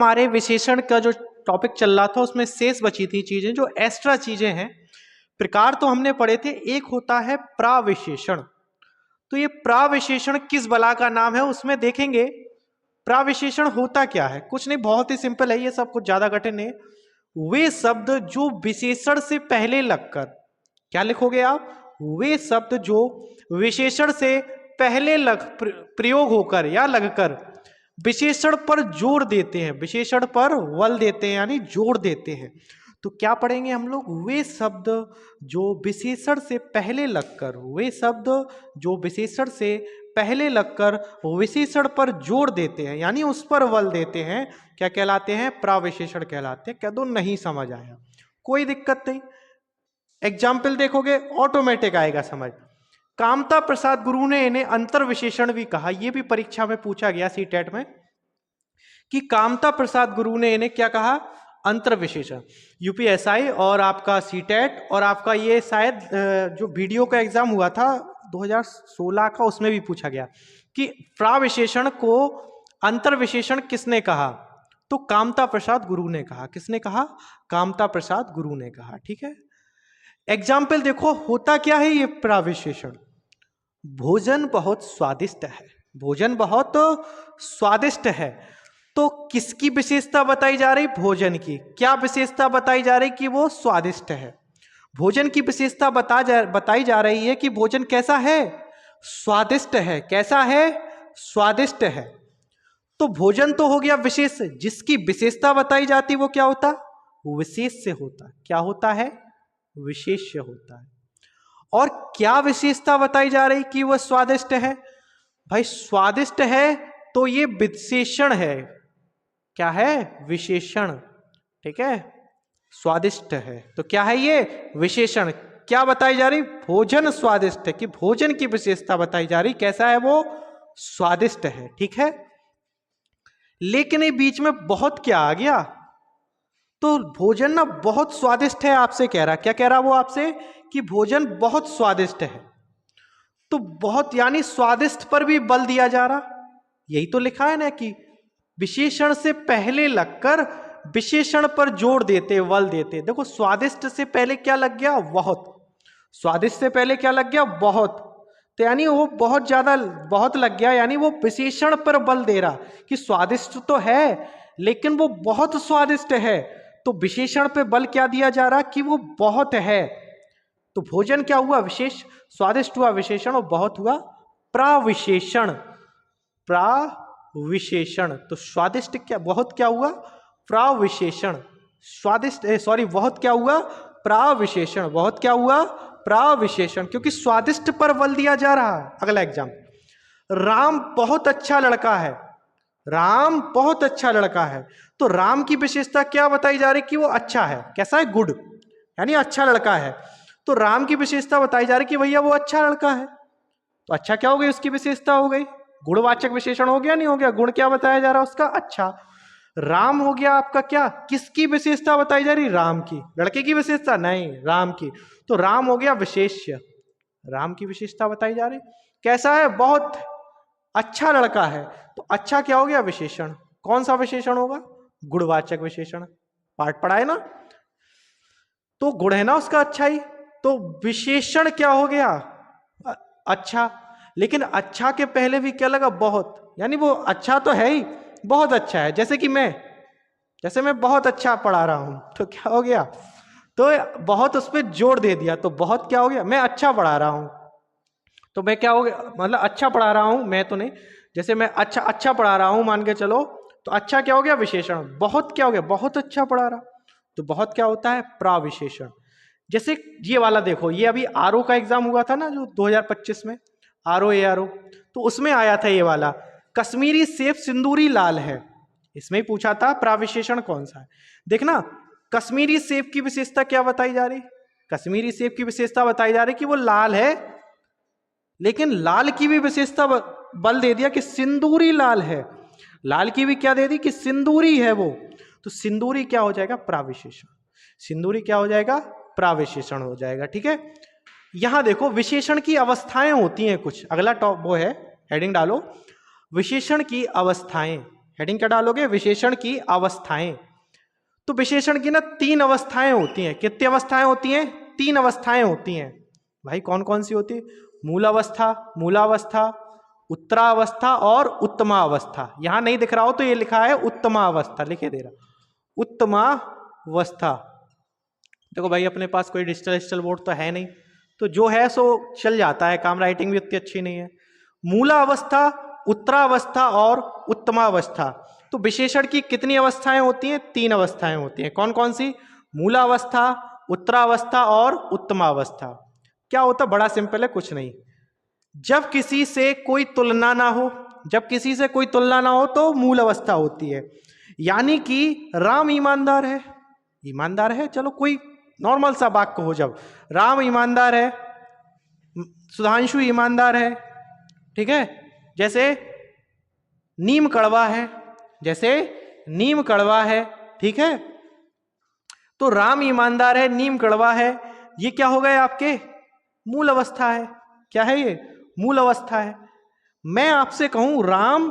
हमारे विशेषण का जो टॉपिक चल रहा था उसमें शेष बची थी चीजें जो एक्स्ट्रा चीजें हैं। प्रकार तो हमने पढ़े थे, एक होता है प्राविशेषण। तो ये प्राविशेषण किस बला का नाम है उसमें देखेंगे। प्राविशेषण होता क्या है, कुछ नहीं, बहुत ही सिंपल है, ये सब कुछ ज्यादा कठिन नहीं। वे शब्द जो विशेषण से पहले लगकर, क्या लिखोगे आप, वे शब्द जो विशेषण से पहले प्रयोग होकर या लगकर विशेषण पर जोर देते हैं, विशेषण पर बल देते हैं, यानी जोर देते हैं। तो क्या पढ़ेंगे हम लोग, वे शब्द जो विशेषण से पहले लगकर, वे शब्द जो विशेषण से पहले लगकर विशेषण पर जोर देते हैं यानी उस पर बल देते हैं, क्या कहलाते हैं, प्राविशेषण कहलाते हैं। कह दो नहीं समझ आया, कोई दिक्कत नहीं, एग्जाम्पल देखोगे ऑटोमेटिक आएगा समझ। कामता प्रसाद गुरु ने इन्हें अंतर विशेषण भी कहा, यह भी परीक्षा में पूछा गया सीटेट में कि कामता प्रसाद गुरु ने इन्हें क्या कहा, अंतर विशेषण। यूपीएसआई और आपका सीटेट और आपका ये शायद जो वीडियो का एग्जाम हुआ था 2016 का, उसमें भी पूछा गया कि प्राविशेषण को अंतर विशेषण किसने कहा, तो कामता प्रसाद गुरु ने कहा। किसने कहा, कामता प्रसाद गुरु ने कहा। ठीक है, एग्जाम्पल देखो, होता क्या है ये प्राविशेषण, भोजन बहुत स्वादिष्ट है, भोजन बहुत स्वादिष्ट है। तो किसकी विशेषता बताई जा रही, भोजन की। क्या विशेषता बताई जा रही कि वो स्वादिष्ट है, भोजन की विशेषता बताई जा रही है कि भोजन कैसा है, स्वादिष्ट है। कैसा है, स्वादिष्ट है। तो भोजन तो हो गया विशेष, जिसकी विशेषता बताई जाती वो क्या होता, विशेष से होता। क्या होता है, विशेष्य होता है। और क्या विशेषता बताई जा रही कि वह स्वादिष्ट है, भाई स्वादिष्ट है तो ये विशेषण है। क्या है, विशेषण। ठीक है, स्वादिष्ट है तो क्या है ये, विशेषण। क्या बताई जा रही, भोजन स्वादिष्ट है, कि भोजन की विशेषता बताई जा रही, कैसा है वो, स्वादिष्ट है। ठीक है, लेकिन ये बीच में बहुत क्या आ गया, तो भोजन ना बहुत स्वादिष्ट है आपसे कह रहा, क्या कह रहा वो आपसे, कि भोजन बहुत स्वादिष्ट है। तो बहुत यानी स्वादिष्ट पर भी बल दिया जा रहा, यही तो लिखा है ना कि विशेषण से पहले लगकर विशेषण पर जोर देते, बल देते। देखो स्वादिष्ट से पहले क्या लग गया, बहुत। स्वादिष्ट से पहले क्या लग गया, बहुत। तो यानी वो बहुत ज्यादा, बहुत लग गया, यानी वो विशेषण पर बल दे रहा कि स्वादिष्ट तो है लेकिन वो बहुत स्वादिष्ट है। तो विशेषण पे बल क्या दिया जा रहा कि वो बहुत है। तो भोजन क्या हुआ, विशेष, स्वादिष्ट हुआ विशेषण, और बहुत हुआ प्राविशेषण। प्राविशेषण, तो स्वादिष्ट क्या, बहुत क्या हुआ, प्राविशेषण। स्वादिष्ट सॉरी बहुत क्या हुआ, प्राविशेषण। बहुत क्या हुआ, प्राविशेषण, क्योंकि स्वादिष्ट पर बल दिया जा रहा है। अगला एग्जाम, राम बहुत अच्छा लड़का है, राम बहुत अच्छा लड़का है। तो राम की विशेषता क्या बताई जा रही कि वो अच्छा है, कैसा है, गुड, यानी अच्छा लड़का है। तो राम की विशेषता बताई जा रही कि भैया वो अच्छा लड़का है। तो अच्छा क्या हो गई, उसकी विशेषता हो गई, गुणवाचक विशेषण हो गया, नहीं हो गया, गुण क्या बताया जा रहा उसका, अच्छा। राम हो गया आपका क्या, किसकी विशेषता बताई जा रही, राम की। लड़के की विशेषता नहीं, राम की। तो राम हो गया विशेष्य, राम की विशेषता बताई जा रही, कैसा है, बहुत अच्छा लड़का है। तो अच्छा क्या हो गया, विशेषण। कौन सा विशेषण होगा, गुणवाचक विशेषण, पाठ पढ़ा है ना। तो गुण है ना उसका अच्छा ही, तो विशेषण क्या हो गया, अच्छा। लेकिन अच्छा के पहले भी क्या लगा, बहुत, यानी वो अच्छा तो है ही, बहुत अच्छा है। जैसे मैं बहुत अच्छा पढ़ा रहा हूं, तो क्या हो गया, तो बहुत उस पर जोर दे दिया, तो बहुत क्या हो गया, मैं अच्छा पढ़ा रहा हूं, तो मैं क्या हो गया, मतलब अच्छा पढ़ा रहा हूं, मैं तो नहीं, जैसे मैं अच्छा पढ़ा रहा हूं मान के चलो, तो अच्छा क्या हो गया, विशेषण। बहुत क्या हो गया, बहुत अच्छा पढ़ा रहा, तो बहुत क्या होता है, प्राविशेषण। जैसे ये वाला देखो, ये अभी आरओ का एग्जाम हुआ था ना जो 2025 में, आरओ एआरओ, तो उसमें आया था ये वाला, कश्मीरी सेब सिंदूरी लाल है। इसमें ही पूछा था प्राविशेषण कौन सा है। देखना, कश्मीरी सेब की विशेषता क्या बताई जा रही, कश्मीरी सेब की विशेषता बताई जा रही कि वो लाल है, लेकिन लाल की भी विशेषता बल दे दिया कि सिंदूरी लाल है। लाल की भी क्या दे दी कि सिंदूरी है वो, तो सिंदूरी क्या हो जाएगा, प्राविशेषण। सिंदूरी क्या हो जाएगा, प्राविशेषण हो जाएगा। ठीक है, यहां देखो विशेषण की अवस्थाएं होती हैं कुछ, अगला टॉप वो है, हेडिंग डालो, विशेषण की अवस्थाएं, हेडिंग क्या डालोगे? विशेषण की अवस्थाएं। तो विशेषण की ना 3 अवस्थाएं होती हैं। कितनी अवस्थाएं होती हैं? 3 अवस्थाएं होती हैं। भाई कौन कौन सी होती है? मूलावस्था, मूलावस्था, उत्तरावस्था और उत्तमावस्था। यहां नहीं दिख रहा हो तो ये लिखा है उत्तमावस्था, लिखे दे रहा, उत्तमावस्था। देखो भाई अपने पास कोई डिजिटल बोर्ड तो है नहीं, तो जो है सो चल जाता है काम, राइटिंग भी उतनी अच्छी नहीं है। मूलावस्था, उत्तरावस्था और उत्तमावस्था। तो विशेषण की कितनी अवस्थाएं होती हैं? 3 अवस्थाएं होती हैं। कौन कौन सी? मूलावस्था, उत्तरावस्था और उत्तमावस्था। क्या होता? बड़ा सिंपल है, कुछ नहीं। जब किसी से कोई तुलना ना हो, जब किसी से कोई तुलना ना हो तो मूल अवस्था होती है। यानी कि राम ईमानदार है, ईमानदार है, चलो कोई नॉर्मल सा वाक्य हो, जब राम ईमानदार है, सुधांशु ईमानदार है, ठीक है, जैसे नीम कड़वा है, जैसे नीम कड़वा है, ठीक है, तो राम ईमानदार है, नीम कड़वा है, ये क्या हो गए आपके? मूल अवस्था है। क्या है ये? मूल अवस्था है। मैं आपसे कहूं राम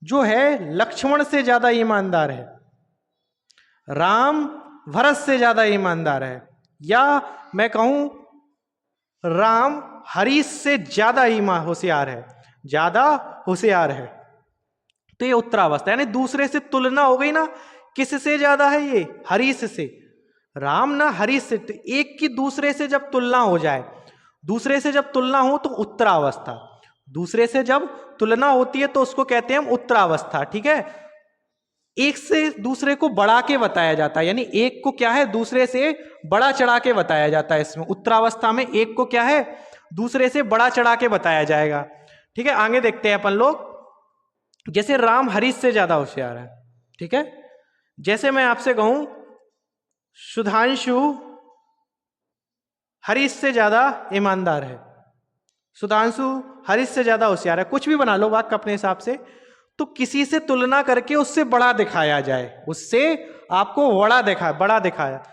जो है लक्ष्मण से ज्यादा ईमानदार है, राम भरत से ज्यादा ईमानदार है, या मैं कहूं राम हरीश से ज्यादा होशियार है, ज्यादा होशियार है, तो ये उत्तरावस्था, यानी दूसरे से तुलना हो गई ना। किससे ज्यादा है ये? हरीश से। राम ना हरीश से, तो एक की दूसरे से जब तुलना हो जाए, दूसरे से जब तुलना हो तो उत्तरावस्था। दूसरे से जब तुलना होती है तो उसको कहते हैं हम उत्तरावस्था, ठीक है। एक से दूसरे को बढ़ा के बताया जाता है, यानी एक को क्या है? दूसरे से बड़ा चढ़ा के बताया जाता है। इसमें उत्तरावस्था में एक को क्या है? दूसरे से बड़ा चढ़ा के बताया जाएगा, ठीक है। आगे देखते हैं अपन लोग। जैसे राम हरीश से ज्यादा होशियार है, ठीक है। जैसे मैं आपसे कहूं सुधांशु हरीश से ज्यादा ईमानदार है, सुधांशु हरीश से ज्यादा होशियार है, कुछ भी बना लो वाक्य अपने हिसाब से। तो किसी से तुलना करके उससे बड़ा दिखाया जाए, उससे आपको बड़ा दिखाया।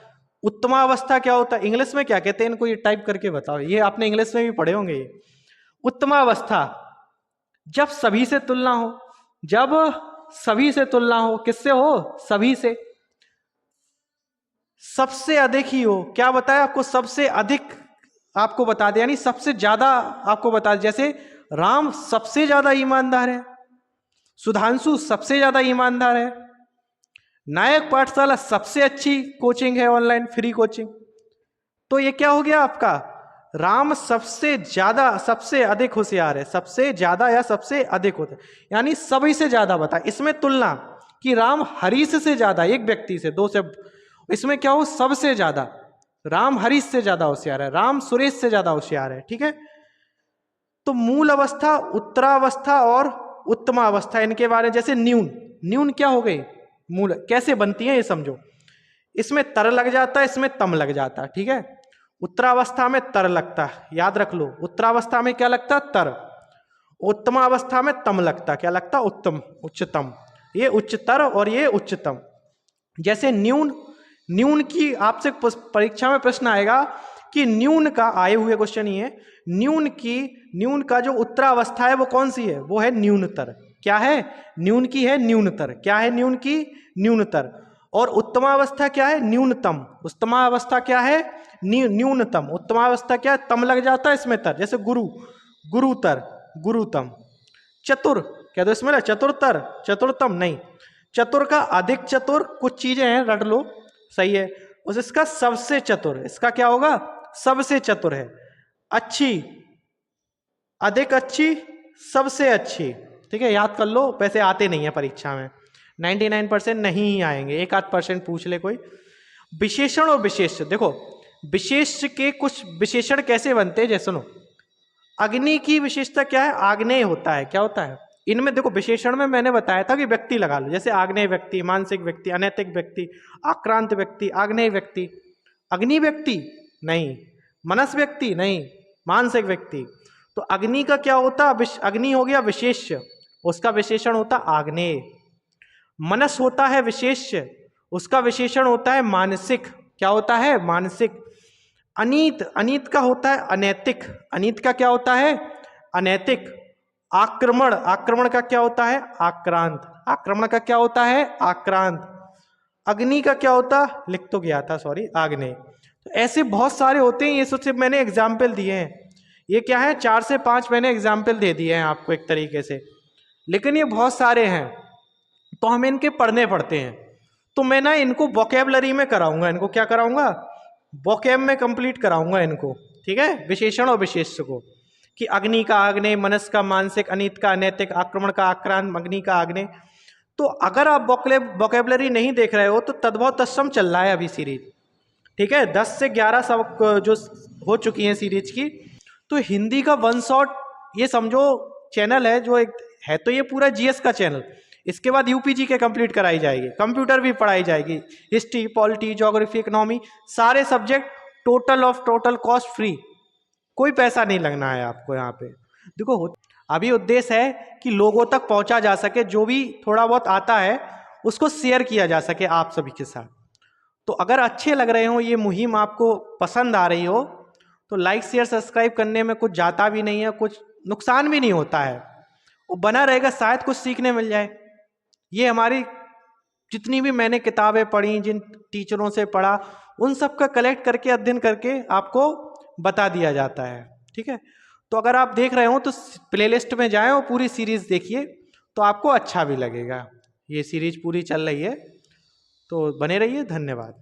उत्तमावस्था क्या होता है? इंग्लिश में क्या कहते हैं इनको? ये टाइप करके बताओ, ये आपने इंग्लिश में भी पढ़े होंगे। ये उत्तमावस्था जब सभी से तुलना हो, जब सभी से तुलना हो, किससे हो? सभी से। सबसे अधिक ही हो, क्या बताया आपको? सबसे अधिक आपको बता दे, यानी सबसे ज्यादा आपको बता दे। जैसे राम सबसे ज्यादा ईमानदार है, सुधांशु सबसे ज्यादा ईमानदार है, नायक पाठशाला सबसे अच्छी कोचिंग है, ऑनलाइन फ्री कोचिंग। तो ये क्या हो गया आपका? राम सबसे ज्यादा, सबसे अधिक होशियार है, सबसे ज्यादा या सबसे अधिक होता है, यानी सभी से ज्यादा बता। इसमें तुलना कि राम हरीश से ज्यादा, एक व्यक्ति से, दो से, इसमें क्या हो? सबसे ज्यादा। राम हरीश से ज्यादा होशियार है, राम सुरेश से ज्यादा होशियार है, ठीक है। तो मूल अवस्था, उत्तरावस्था और उत्तमावस्था, इनके बारे में। जैसे न्यून, न्यून क्या हो गई? मूल। कैसे बनती है ये समझो। इसमें तर लग जाता है, इसमें तम लग जाता है, ठीक है। उत्तरावस्था में तर लगता है, याद रख लो। उत्तरावस्था में क्या लगता है? तर। उत्तमावस्था में तम लगता है, क्या लगता? उत्तम, उच्चतम। ये उच्चतर और ये उच्चतम। जैसे न्यून, न्यून की आपसे परीक्षा में प्रश्न आएगा कि न्यून का, आए हुए क्वेश्चन ही है, न्यून का जो उत्तरावस्था है वो कौन सी है? वो है न्यूनतर। क्या है? न्यून की है न्यूनतर। क्या है न्यून की? न्यूनतर। और उत्तमावस्था क्या है? न्यूनतम। उत्तमावस्था क्या है? न्यूनतम। उत्तमावस्था क्या है? तम लग जाता है, इसमें तर। जैसे गुरु, गुरुतर, गुरुतम। चतुर कह दो इसमें, चतुरतर, चतुरतम नहीं। चतुर का अधिक चतुर, कुछ चीजें हैं रट लो, सही है। उस इसका सबसे चतुर, इसका क्या होगा? सबसे चतुर है। अच्छी, अधिक अच्छी, सबसे अच्छी, ठीक है, याद कर लो। वैसे आते नहीं है परीक्षा में, 99% नहीं ही आएंगे, 1-8% पूछ ले कोई। विशेषण और विशेष्य, देखो विशेष्य के कुछ विशेषण कैसे बनते हैं, जैसे सुनो। अग्नि की विशेषता क्या है? आग्नेय होता है। क्या होता है? इनमें देखो विशेषण में मैंने बताया था कि व्यक्ति लगा लो, जैसे आग्नेय व्यक्ति, मानसिक व्यक्ति, अनैतिक व्यक्ति, आक्रांत व्यक्ति, आग्नेय व्यक्ति। अग्नि व्यक्ति नहीं, मनस व्यक्ति नहीं, मानसिक व्यक्ति। तो अग्नि का क्या होता? अग्नि हो गया विशेष्य, उसका विशेषण होता आग्नेय। मनस होता है विशेष्य, उसका विशेषण होता है मानसिक। क्या होता है? मानसिक। अनीत, अनीत का होता है अनैतिक। अनीत का क्या होता है? अनैतिक। आक्रमण, आक्रमण का क्या होता है? आक्रांत। आक्रमण का क्या होता है? आक्रांत। अग्नि का क्या होता? लिख तो गया था, सॉरी, आग्नेय। तो ऐसे बहुत सारे होते हैं, ये सिर्फ मैंने एग्जाम्पल दिए हैं। ये क्या है, 4 से 5 मैंने एग्जाम्पल दे दिए हैं आपको एक तरीके से, लेकिन ये बहुत सारे हैं तो हमें इनके पढ़ने पड़ते हैं। तो मैं ना इनको वोकेबलरी में कराऊंगा, इनको क्या कराऊंगा? वोकेब में कंप्लीट कराऊंगा इनको, ठीक है, विशेषण और विशेष्य को, कि अग्नि का आग्नेय, मनस का मानसिक, अनित का अनैतिक, आक्रमण का आक्रांत, अग्नि का आग्नेय। तो अगर आप वोकेबलरी नहीं देख रहे हो तो तद्भव तत्सम चल रहा है अभी सीरीज, ठीक है, 10 से 11 सब जो हो चुकी हैं सीरीज की। तो हिंदी का वन शॉट ये समझो चैनल है, जो एक है, तो ये पूरा जीएस का चैनल। इसके बाद यूपीजी के कंप्लीट कराई जाएगी, कंप्यूटर भी पढ़ाई जाएगी, हिस्ट्री, पॉलिटी, ज्योग्राफी, इकोनॉमी, सारे subject total of total cost free, कोई पैसा नहीं लगना है आपको यहाँ पे। देखो अभी उद्देश्य है कि लोगों तक पहुंचा जा सके, जो भी थोड़ा बहुत आता है उसको शेयर किया जा सके आप सभी के साथ। तो अगर अच्छे लग रहे हो, ये मुहिम आपको पसंद आ रही हो, तो लाइक शेयर सब्सक्राइब करने में कुछ जाता भी नहीं है, कुछ नुकसान भी नहीं होता है, वो बना रहेगा, शायद कुछ सीखने मिल जाए। ये हमारी जितनी भी मैंने किताबें पढ़ी, जिन टीचरों से पढ़ा, उन सब का कलेक्ट करके, अध्ययन करके आपको बता दिया जाता है, ठीक है। तो अगर आप देख रहे हो तो प्लेलिस्ट में जाएं और पूरी सीरीज देखिए, तो आपको अच्छा भी लगेगा। ये सीरीज पूरी चल रही है, तो बने रहिए। धन्यवाद।